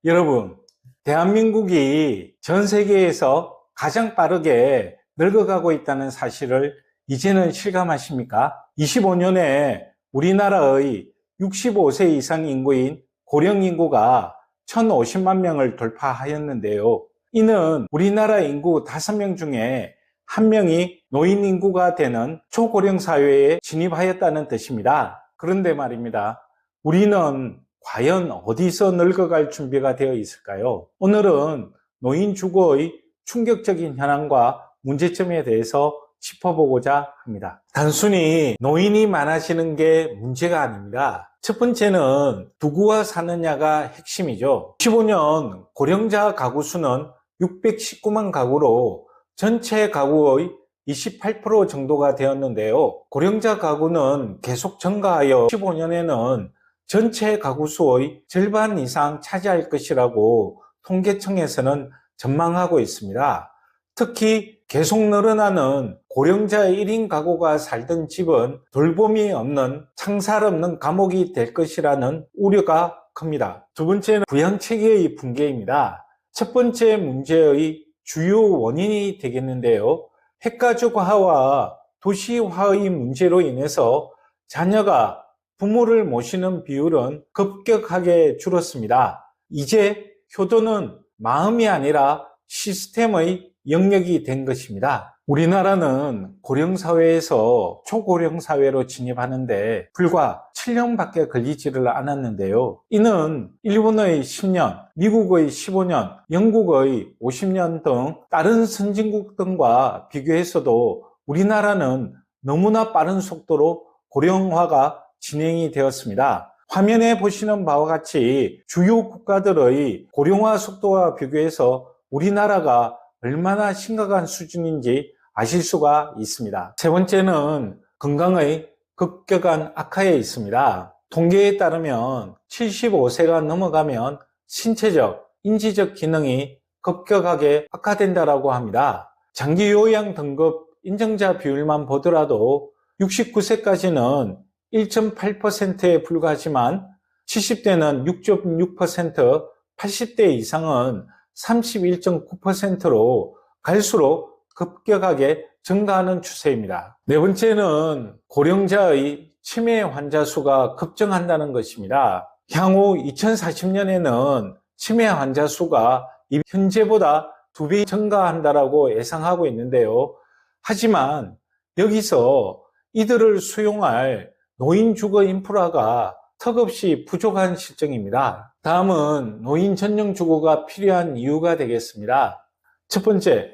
여러분, 대한민국이 전 세계에서 가장 빠르게 늙어가고 있다는 사실을 이제는 실감하십니까? 25년에 우리나라의 65세 이상 인구인 고령 인구가 1,050만 명을 돌파하였는데요. 이는 우리나라 인구 5명 중에 1명이 노인 인구가 되는 초고령 사회에 진입하였다는 뜻입니다. 그런데 말입니다. 우리는 과연 어디서 늙어갈 준비가 되어 있을까요? 오늘은 노인 주거의 충격적인 현황과 문제점에 대해서 짚어보고자 합니다. 단순히 노인이 많아지는 게 문제가 아닙니다. 첫 번째는 누구와 사느냐가 핵심이죠. 15년 고령자 가구 수는 619만 가구로 전체 가구의 28% 정도가 되었는데요. 고령자 가구는 계속 증가하여 15년에는 전체 가구 수의 절반 이상 차지할 것이라고 통계청에서는 전망하고 있습니다. 특히 계속 늘어나는 고령자 1인 가구가 살던 집은 돌봄이 없는 창살 없는 감옥이 될 것이라는 우려가 큽니다. 두 번째는 부양체계의 붕괴입니다. 첫 번째 문제의 주요 원인이 되겠는데요. 핵가족화와 도시화의 문제로 인해서 자녀가 부모를 모시는 비율은 급격하게 줄었습니다. 이제 효도는 마음이 아니라 시스템의 영역이 된 것입니다. 우리나라는 고령사회에서 초고령사회로 진입하는데 불과 7년밖에 걸리지를 않았는데요. 이는 일본의 10년, 미국의 15년, 영국의 50년 등 다른 선진국 등과 비교해서도 우리나라는 너무나 빠른 속도로 고령화가 진행이 되었습니다. 화면에 보시는 바와 같이 주요 국가들의 고령화 속도와 비교해서 우리나라가 얼마나 심각한 수준인지 아실 수가 있습니다. 세 번째는 건강의 급격한 악화에 있습니다. 통계에 따르면 75세가 넘어가면 신체적, 인지적 기능이 급격하게 악화된다고 합니다. 장기 요양 등급 인정자 비율만 보더라도 69세까지는 1.8%에 불과하지만 70대는 6.6%, 80대 이상은 31.9%로 갈수록 급격하게 증가하는 추세입니다. 네 번째는 고령자의 치매 환자 수가 급증한다는 것입니다. 향후 2040년에는 치매 환자 수가 현재보다 2배 증가한다고 예상하고 있는데요. 하지만 여기서 이들을 수용할 노인 주거 인프라가 턱없이 부족한 실정입니다. 다음은 노인 전용 주거가 필요한 이유가 되겠습니다. 첫 번째,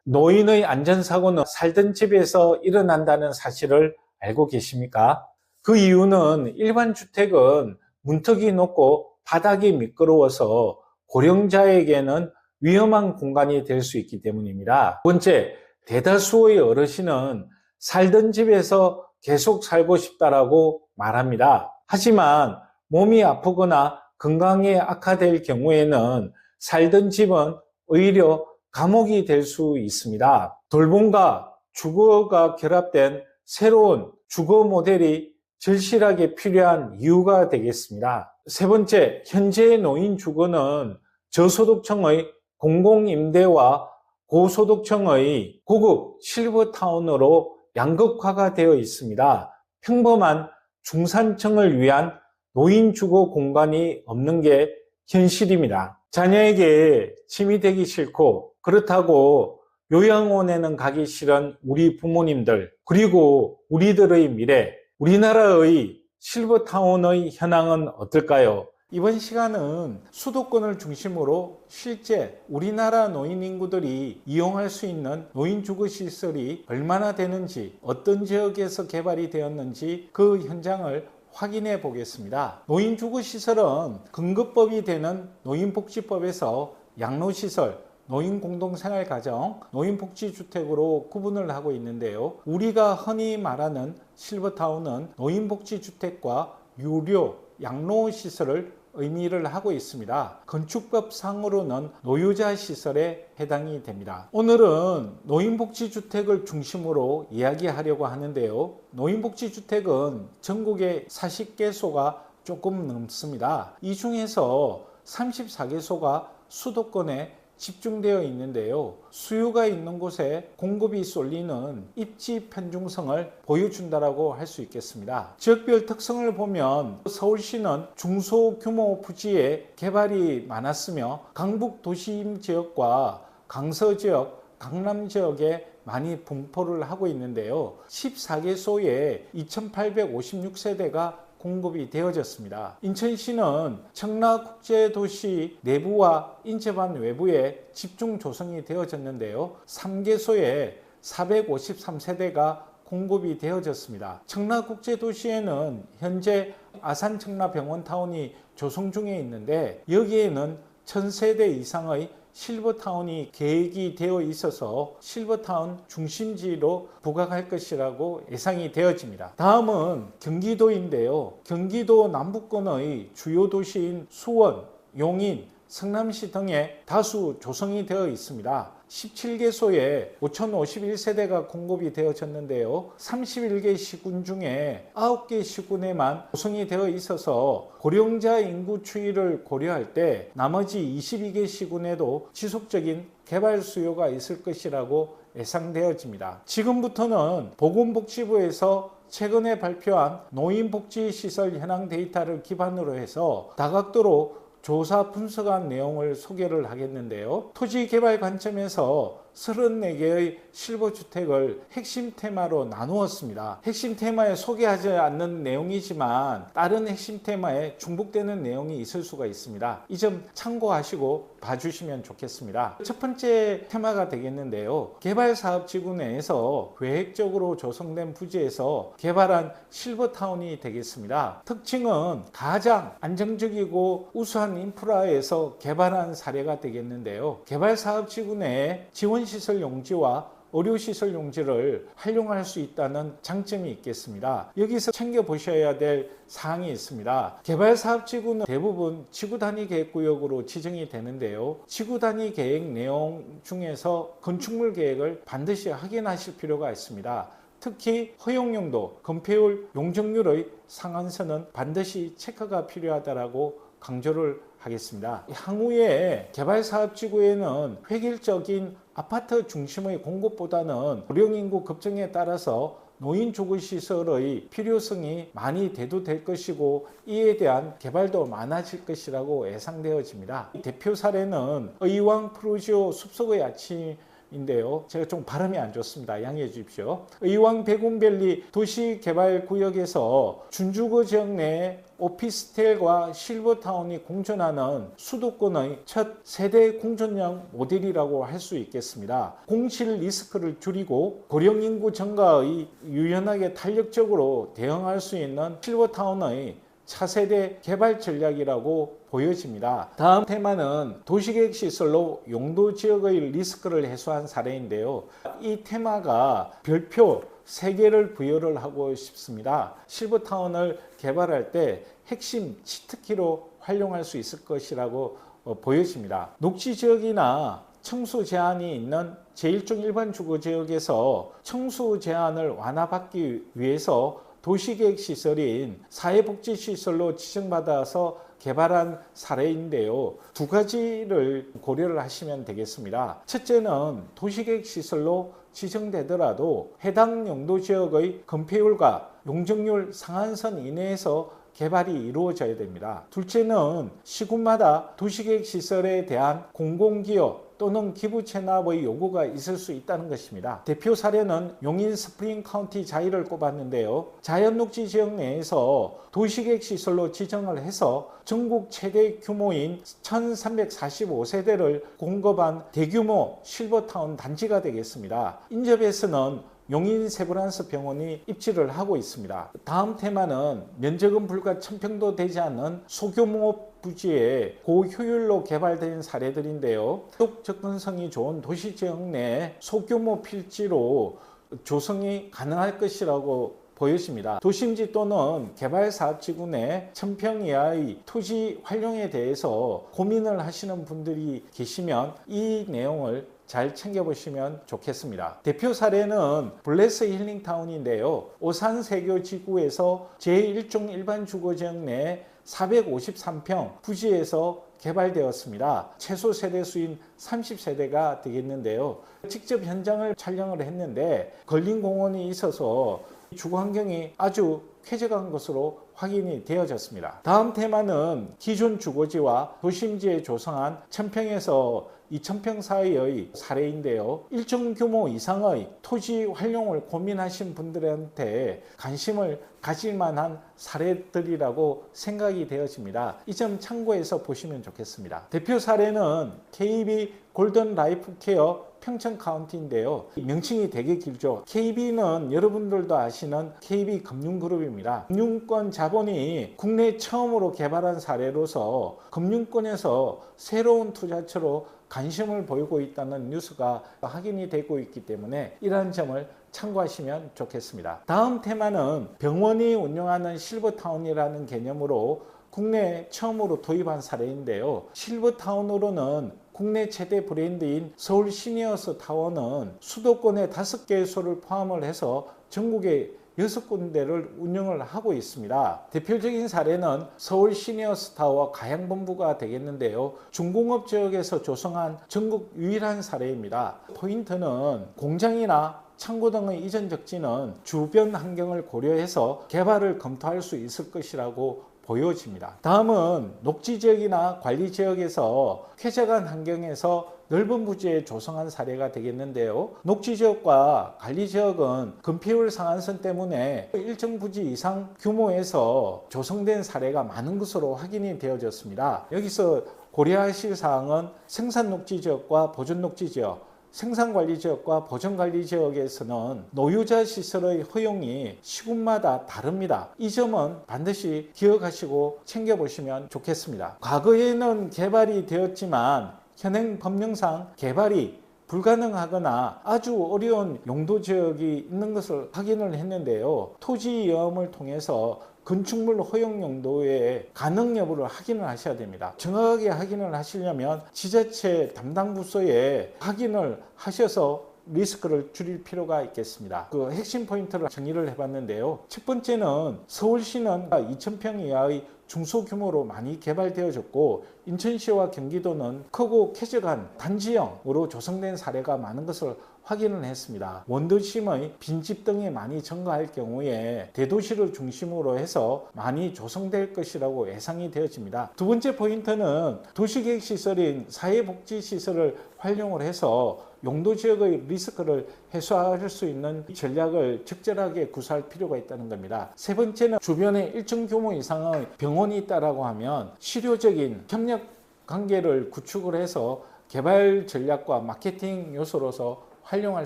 노인의 안전사고는 살던 집에서 일어난다는 사실을 알고 계십니까? 그 이유는 일반 주택은 문턱이 높고 바닥이 미끄러워서 고령자에게는 위험한 공간이 될 수 있기 때문입니다. 두 번째, 대다수의 어르신은 살던 집에서 계속 살고 싶다라고 말합니다. 하지만 몸이 아프거나 건강이 악화될 경우에는 살던 집은 오히려 감옥이 될 수 있습니다. 돌봄과 주거가 결합된 새로운 주거 모델이 절실하게 필요한 이유가 되겠습니다. 세 번째, 현재의 노인 주거는 저소득층의 공공임대와 고소득층의 고급 실버타운으로 양극화가 되어 있습니다. 평범한 중산층을 위한 노인 주거 공간이 없는 게 현실입니다. 자녀에게 짐이 되기 싫고 그렇다고 요양원에는 가기 싫은 우리 부모님들, 그리고 우리들의 미래, 우리나라의 실버타운의 현황은 어떨까요? 이번 시간은 수도권을 중심으로 실제 우리나라 노인 인구들이 이용할 수 있는 노인 주거 시설이 얼마나 되는지, 어떤 지역에서 개발이 되었는지 그 현장을 확인해 보겠습니다. 노인 주거 시설은 근거법이 되는 노인복지법에서 양로시설, 노인공동생활가정, 노인복지주택으로 구분을 하고 있는데요. 우리가 흔히 말하는 실버타운은 노인복지주택과 유료 양로시설을 의미를 하고 있습니다. 건축법 상으로는 노유자 시설에 해당이 됩니다. 오늘은 노인복지주택을 중심으로 이야기하려고 하는데요. 노인복지주택은 전국에 40개소가 조금 넘습니다. 이 중에서 34개소가 수도권에 집중되어 있는데요. 수요가 있는 곳에 공급이 쏠리는 입지 편중성을 보여준다라고 할 수 있겠습니다. 지역별 특성을 보면 서울시는 중소규모 부지에 개발이 많았으며 강북 도심 지역과 강서 지역, 강남 지역에 많이 분포를 하고 있는데요. 14개소에 2,856세대가 공급이 되어졌습니다. 인천시는 청라국제도시 내부와 인접한 외부에 집중 조성이 되어졌는데요. 3개소에 453세대가 공급이 되어졌습니다. 청라국제도시에는 현재 아산청라병원타운이 조성 중에 있는데 여기에는 1,000세대 이상의 실버타운이 계획이 되어 있어서 실버타운 중심지로 부각할 것이라고 예상이 되어집니다. 다음은 경기도인데요. 경기도 남부권의 주요 도시인 수원, 용인, 성남시 등에 다수 조성이 되어 있습니다. 17개소에 5,051세대가 공급이 되어졌는데요. 31개 시군 중에 9개 시군에만 조성이 되어 있어서 고령자 인구 추이를 고려할 때 나머지 22개 시군에도 지속적인 개발 수요가 있을 것이라고 예상되어집니다. 지금부터는 보건복지부에서 최근에 발표한 노인복지시설 현황 데이터를 기반으로 해서 다각도로 조사 분석한 내용을 소개를 하겠는데요. 토지 개발 관점에서 34개의 실버주택을 핵심 테마로 나누었습니다. 핵심 테마에 소개하지 않는 내용이지만 다른 핵심 테마에 중복되는 내용이 있을 수가 있습니다. 이 점 참고하시고 봐주시면 좋겠습니다. 첫 번째 테마가 되겠는데요. 개발사업지구 내에서 계획적으로 조성된 부지에서 개발한 실버타운이 되겠습니다. 특징은 가장 안정적이고 우수한 인프라에서 개발한 사례가 되겠는데요. 개발사업지구 내에 지원시설 용지와 의료시설 용지를 활용할 수 있다는 장점이 있겠습니다. 여기서 챙겨보셔야 될 사항이 있습니다. 개발사업지구는 대부분 지구단위 계획구역으로 지정이 되는데요. 지구단위 계획 내용 중에서 건축물 계획을 반드시 확인하실 필요가 있습니다. 특히 허용용도, 건폐율, 용적률의 상한선은 반드시 체크가 필요하다고 강조를 하겠습니다. 향후에 개발사업지구에는 획일적인 아파트 중심의 공급보다는 고령인구 급증에 따라서 노인 주거시설의 필요성이 많이 대두될 것이고 이에 대한 개발도 많아질 것이라고 예상되어집니다. 대표 사례는 의왕 프루지오 숲속의 아침 인데요. 제가 좀 발음이 안 좋습니다. 양해해 주십시오. 의왕 백운밸리 도시개발구역에서 준주거 지역 내 오피스텔과 실버타운이 공존하는 수도권의 첫 세대 공존형 모델이라고 할 수 있겠습니다. 공실 리스크를 줄이고 고령인구 증가의 유연하게 탄력적으로 대응할 수 있는 실버타운의 차세대 개발 전략이라고 보여집니다. 다음 테마는 도시계획 시설로 용도 지역의 리스크를 해소한 사례인데요. 이 테마가 별표 3개를 부여를 하고 싶습니다. 실버타운을 개발할 때 핵심 치트키로 활용할 수 있을 것이라고 보여집니다. 녹지지역이나 청수 제한이 있는 제1종 일반 주거지역에서 청수 제한을 완화받기 위해서 도시계획시설인 사회복지시설로 지정받아서 개발한 사례인데요. 두 가지를 고려를 하시면 되겠습니다. 첫째는 도시계획시설로 지정되더라도 해당 용도지역의 건폐율과 용적률 상한선 이내에서 개발이 이루어져야 됩니다. 둘째는 시군마다 도시계획시설에 대한 공공기여 또는 기부 체납의 요구가 있을 수 있다는 것입니다. 대표 사례는 용인 스프링 카운티 자이를 꼽았는데요. 자연녹지 지역 내에서 도시계획 시설로 지정을 해서 전국 최대 규모인 1,345세대를 공급한 대규모 실버타운 단지가 되겠습니다. 인접에서는 용인 세브란스 병원이 입지를 하고 있습니다. 다음 테마는 면적은 불과 1,000평도 되지 않는 소규모 부지에 고효율로 개발된 사례들인데요. 속 접근성이 좋은 도시지역 내 소규모 필지로 조성이 가능할 것이라고 보여집니다. 도심지 또는 개발사업지구 내 1,000평 이하의 토지 활용에 대해서 고민을 하시는 분들이 계시면 이 내용을 잘 챙겨보시면 좋겠습니다. 대표 사례는 블레스 힐링타운인데요. 오산 세교 지구에서 제1종 일반 주거지역 내 453평 부지에서 개발되었습니다. 최소 세대수인 30세대가 되겠는데요. 직접 현장을 촬영을 했는데 걸린 공원이 있어서 주거 환경이 아주 쾌적한 것으로 확인이 되어졌습니다. 다음 테마는 기존 주거지와 도심지에 조성한 1000평에서 2000평 사이의 사례인데요. 일정 규모 이상의 토지 활용을 고민하신 분들한테 관심을 가질 만한 사례들이라고 생각이 되어집니다. 이 점 참고해서 보시면 좋겠습니다. 대표 사례는 KB 골든 라이프 케어 평천 카운티인데요. 명칭이 되게 길죠. KB는 여러분들도 아시는 KB금융그룹입니다. 금융권 자본이 국내 처음으로 개발한 사례로서 금융권에서 새로운 투자처로 관심을 보이고 있다는 뉴스가 확인이 되고 있기 때문에 이러한 점을 참고하시면 좋겠습니다. 다음 테마는 병원이 운영하는 실버타운이라는 개념으로 국내 처음으로 도입한 사례인데요. 실버타운으로는 국내 최대 브랜드인 서울 시니어스 타워는 수도권의 5개소를 포함을 해서 전국에 6군데를 운영을 하고 있습니다. 대표적인 사례는 서울 시니어스 타워 가양본부가 되겠는데요. 중공업 지역에서 조성한 전국 유일한 사례입니다. 포인트는 공장이나 창고 등의 이전 적지는 주변 환경을 고려해서 개발을 검토할 수 있을 것이라고 보여집니다. 다음은 녹지지역이나 관리지역에서 쾌적한 환경에서 넓은 부지에 조성한 사례가 되겠는데요. 녹지지역과 관리지역은 금피율 상한선 때문에 일정 부지 이상 규모에서 조성된 사례가 많은 것으로 확인이 되어졌습니다. 여기서 고려하실 사항은 생산녹지지역과 보존녹지지역, 생산관리지역과 보존관리지역에서는 노유자 시설의 허용이 시군마다 다릅니다. 이 점은 반드시 기억하시고 챙겨보시면 좋겠습니다. 과거에는 개발이 되었지만 현행 법령상 개발이 불가능하거나 아주 어려운 용도지역이 있는 것을 확인을 했는데요. 토지이험을 통해서 건축물 허용 용도의 가능 여부를 확인을 하셔야 됩니다. 정확하게 확인을 하시려면 지자체 담당 부서에 확인을 하셔서 리스크를 줄일 필요가 있겠습니다. 그 핵심 포인트를 정리를 해봤는데요. 첫 번째는 서울시는 2000평 이하의 중소규모로 많이 개발되어졌고 인천시와 경기도는 크고 쾌적한 단지형으로 조성된 사례가 많은 것을 확인을 했습니다. 원도심의 빈집 등이 많이 증가할 경우에 대도시를 중심으로 해서 많이 조성될 것이라고 예상이 되어집니다. 두 번째 포인트는 도시계획시설인 사회복지시설을 활용을 해서 용도지역의 리스크를 해소할 수 있는 전략을 적절하게 구사할 필요가 있다는 겁니다. 세 번째는 주변에 일정 규모 이상의 병원이 있다라고 하면 실효적인 협력 관계를 구축을 해서 개발 전략과 마케팅 요소로서 활용할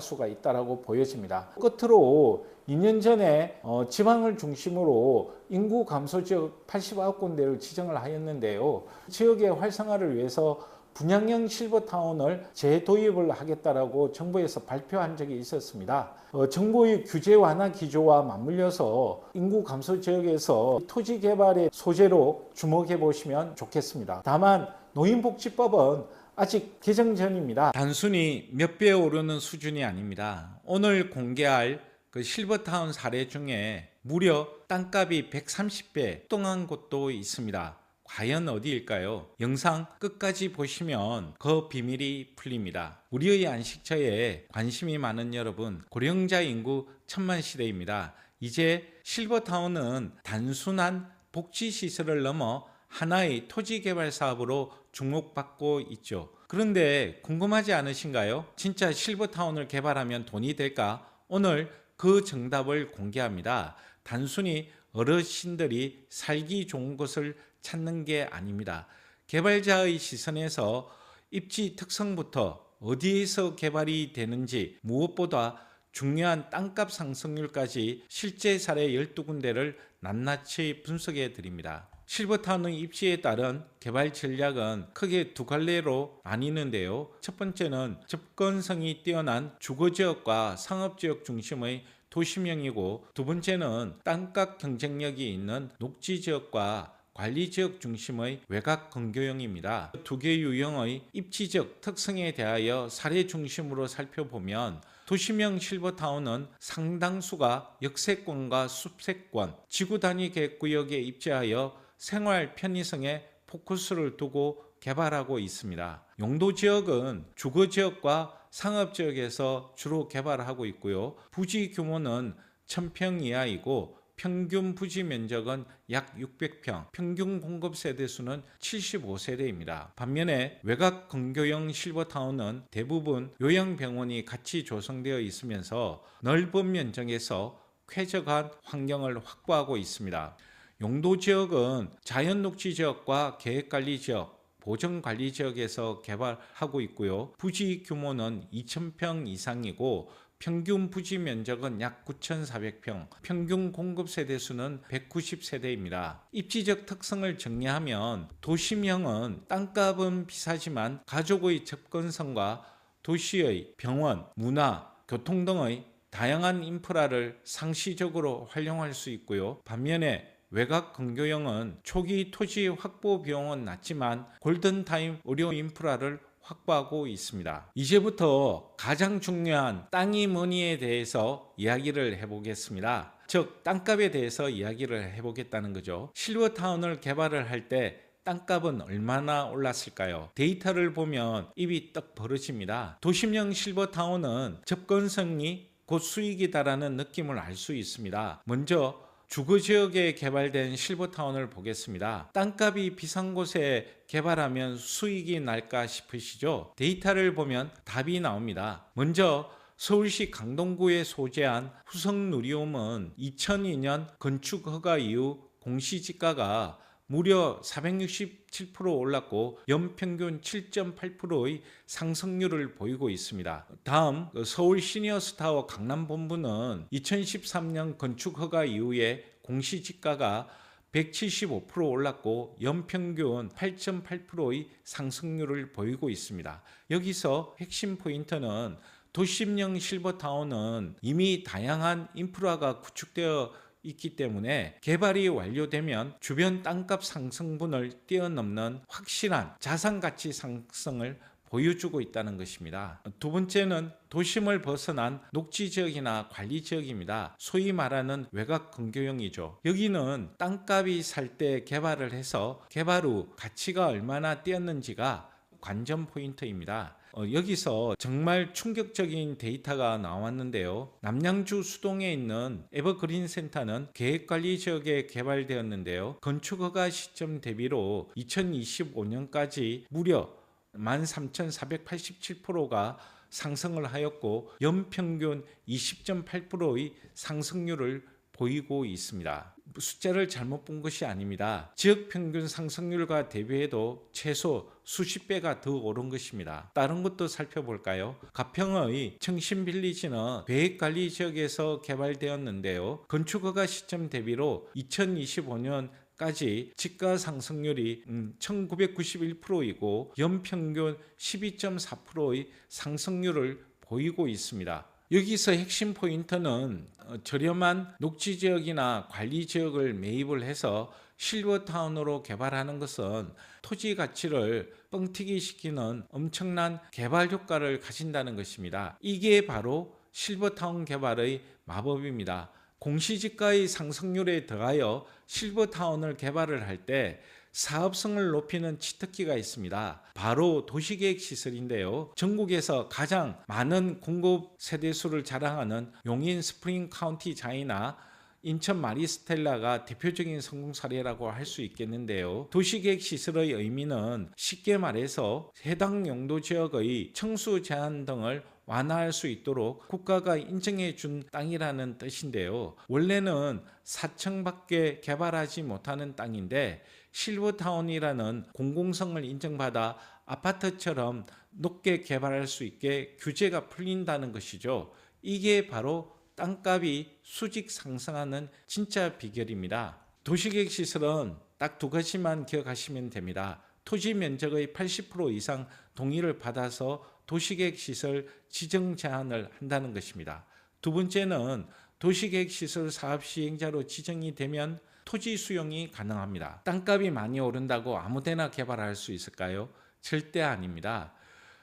수가 있다고 보여집니다. 끝으로 2년 전에 지방을 중심으로 인구 감소 지역 89군데를 지정을 하였는데요. 지역의 활성화를 위해서 분양형 실버타운을 재도입을 하겠다라고 정부에서 발표한 적이 있었습니다. 정부의 규제 완화 기조와 맞물려서 인구 감소 지역에서 토지 개발의 소재로 주목해 보시면 좋겠습니다. 다만 노인복지법은 아직 개정 전입니다. 단순히 몇 배 오르는 수준이 아닙니다. 오늘 공개할 그 실버타운 사례 중에 무려 땅값이 130배 뚱한 곳도 있습니다. 과연 어디일까요? 영상 끝까지 보시면 그 비밀이 풀립니다. 우리의 안식처에 관심이 많은 여러분, 고령자 인구 1000만 시대입니다. 이제 실버타운은 단순한 복지시설을 넘어 하나의 토지개발 사업으로 주목받고 있죠. 그런데 궁금하지 않으신가요? 진짜 실버타운을 개발하면 돈이 될까? 오늘 그 정답을 공개합니다. 단순히 어르신들이 살기 좋은 곳을 찾는 게 아닙니다. 개발자의 시선에서 입지 특성부터 어디에서 개발이 되는지 무엇보다 중요한 땅값 상승률까지 실제 사례 12군데를 낱낱이 분석해 드립니다. 실버타운의 입지에 따른 개발 전략은 크게 두 갈래로 나뉘는데요. 첫 번째는 접근성이 뛰어난 주거지역과 상업지역 중심의 도심형이고, 두 번째는 땅값 경쟁력이 있는 녹지지역과 관리지역 중심의 외곽 근교형입니다. 두 개 유형의 입지적 특성에 대하여 사례 중심으로 살펴보면 도심형 실버타운은 상당수가 역세권과 숲세권, 지구 단위 계획구역에 입지하여 생활 편의성에 포커스를 두고 개발하고 있습니다. 용도 지역은 주거 지역과 상업 지역에서 주로 개발하고 있고요. 부지 규모는 1000평 이하이고 평균 부지 면적은 약 600평, 평균 공급 세대수는 75세대입니다. 반면에 외곽 근교형 실버타운은 대부분 요양병원이 같이 조성되어 있으면서 넓은 면적에서 쾌적한 환경을 확보하고 있습니다. 용도 지역은 자연녹지 지역과 계획관리 지역, 보전관리지역에서 개발하고 있고요. 부지 규모는 2000평 이상이고 평균 부지 면적은 약 9,400평, 평균 공급 세대수는 190세대입니다. 입지적 특성을 정리하면 도심형은 땅값은 비싸지만 가족의 접근성과 도시의 병원, 문화, 교통 등의 다양한 인프라를 상시적으로 활용할 수 있고요. 반면에 외곽 근교형은 초기 토지 확보 비용은 낮지만 골든타임 의료 인프라를 확보하고 있습니다. 이제부터 가장 중요한 땅이 뭐니에 대해서 이야기를 해보겠습니다. 즉 땅값에 대해서 이야기를 해보겠다는 거죠. 실버타운을 개발을 할 때 땅값은 얼마나 올랐을까요? 데이터를 보면 입이 떡 벌어집니다. 도심형 실버타운은 접근성이 곧 수익이다라는 느낌을 알 수 있습니다. 먼저 주거지역에 개발된 실버타운을 보겠습니다. 땅값이 비싼 곳에 개발하면 수익이 날까 싶으시죠? 데이터를 보면 답이 나옵니다. 먼저 서울시 강동구에 소재한 후성누리홈은 2002년 건축 허가 이후 공시지가가 무려 467% 올랐고 연평균 7.8%의 상승률을 보이고 있습니다. 다음 서울 시니어스타워 강남본부는 2013년 건축 허가 이후에 공시지가가 175% 올랐고 연평균 8.8%의 상승률을 보이고 있습니다. 여기서 핵심 포인트는 도심형 실버타운은 이미 다양한 인프라가 구축되어 있기 때문에 개발이 완료되면 주변 땅값 상승분을 뛰어넘는 확실한 자산가치 상승을 보여주고 있다는 것입니다. 두 번째는 도심을 벗어난 녹지지역이나 관리지역입니다. 소위 말하는 외곽 근교형이죠. 여기는 땅값이 살 때 개발을 해서 개발 후 가치가 얼마나 뛰었는지가 관전 포인트입니다. 여기서 정말 충격적인 데이터가 나왔는데요. 남양주 수동에 있는 에버그린 센터는 계획관리 지역에 개발되었는데요. 건축허가 시점 대비로 2025년까지 무려 13,487%가 상승을 하였고 연평균 20.8%의 상승률을 보이고 있습니다. 숫자를 잘못 본 것이 아닙니다. 지역 평균 상승률과 대비해도 최소 수십 배가 더 오른 것입니다. 다른 것도 살펴볼까요? 가평의 청신빌리지는 계획관리 지역에서 개발되었는데요. 건축허가 시점 대비로 2025년까지 지가 상승률이 1991%이고 연평균 12.4%의 상승률을 보이고 있습니다. 여기서 핵심 포인트는 저렴한 녹지지역이나 관리지역을 매입을 해서 실버타운으로 개발하는 것은 토지 가치를 뻥튀기 시키는 엄청난 개발 효과를 가진다는 것입니다. 이게 바로 실버타운 개발의 마법입니다. 공시지가의 상승률에 더하여 실버타운을 개발을 할 때 사업성을 높이는 치트키가 있습니다. 바로 도시계획 시설인데요. 전국에서 가장 많은 공급 세대수를 자랑하는 용인 스프링 카운티 자이나 인천 마리스텔라가 대표적인 성공 사례라고 할 수 있겠는데요. 도시계획 시설의 의미는 쉽게 말해서 해당 용도 지역의 청수 제한 등을 완화할 수 있도록 국가가 인정해 준 땅이라는 뜻인데요. 원래는 4층밖에 개발하지 못하는 땅인데 실버타운이라는 공공성을 인정받아 아파트처럼 높게 개발할 수 있게 규제가 풀린다는 것이죠. 이게 바로 땅값이 수직 상승하는 진짜 비결입니다. 도시계획 시설은 딱 두 가지만 기억하시면 됩니다. 토지 면적의 80% 이상 동의를 받아서 도시계획 시설 지정 제한을 한다는 것입니다. 두 번째는 도시계획 시설 사업 시행자로 지정이 되면 토지 수용이 가능합니다. 땅값이 많이 오른다고 아무데나 개발할 수 있을까요? 절대 아닙니다.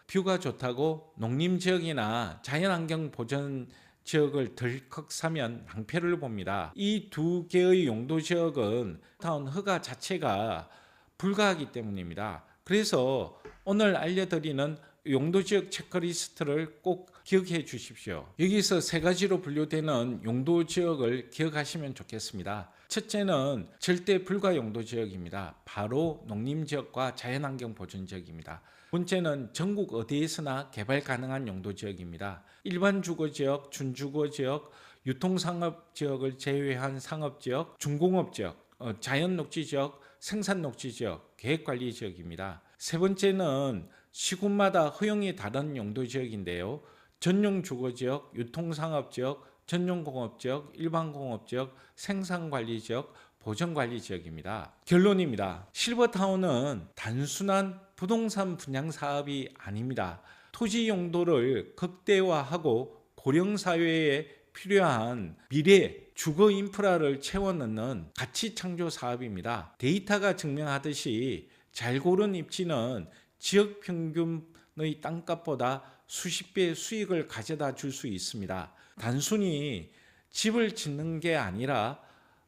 뷰가 좋다고 농림지역이나 자연환경 보전 지역을 덜컥 사면 낭패를 봅니다. 이 두 개의 용도 지역은 타운 허가 자체가 불가하기 때문입니다. 그래서 오늘 알려드리는 용도 지역 체크리스트를 꼭 기억해 주십시오. 여기서 세 가지로 분류되는 용도 지역을 기억하시면 좋겠습니다. 첫째는 절대 불가 용도 지역입니다. 바로 농림지역과 자연환경 보존지역입니다. 번째는 전국 어디에서나 개발 가능한 용도 지역입니다. 일반 주거지역, 준주거지역, 유통상업지역을 제외한 상업지역, 중공업지역, 자연녹지지역, 생산녹지지역, 계획관리지역입니다. 세 번째는 시군마다 허용이 다른 용도지역인데요. 전용주거지역, 유통상업지역, 전용공업지역, 일반공업지역, 생산관리지역, 보전관리지역입니다. 결론입니다. 실버타운은 단순한 부동산 분양 사업이 아닙니다. 토지 용도를 극대화하고 고령사회에 필요한 미래 주거 인프라를 채워넣는 가치 창조 사업입니다. 데이터가 증명하듯이 잘 고른 입지는 지역 평균의 땅값보다 수십 배 수익을 가져다 줄 수 있습니다. 단순히 집을 짓는 게 아니라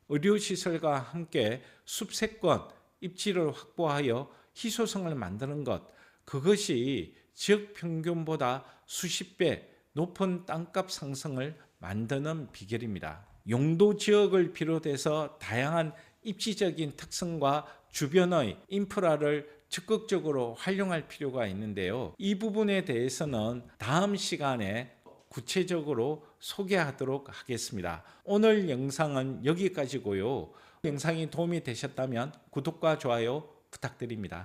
의료시설과 함께 숲세권, 입지를 확보하여 희소성을 만드는 것, 그것이 지역 평균보다 수십 배 높은 땅값 상승을 만드는 비결입니다. 용도 지역을 비롯해서 다양한 입지적인 특성과 주변의 인프라를 적극적으로 활용할 필요가 있는데요. 이 부분에 대해서는 다음 시간에 구체적으로 소개하도록 하겠습니다. 오늘 영상은 여기까지고요. 영상이 도움이 되셨다면 구독과 좋아요 부탁드립니다.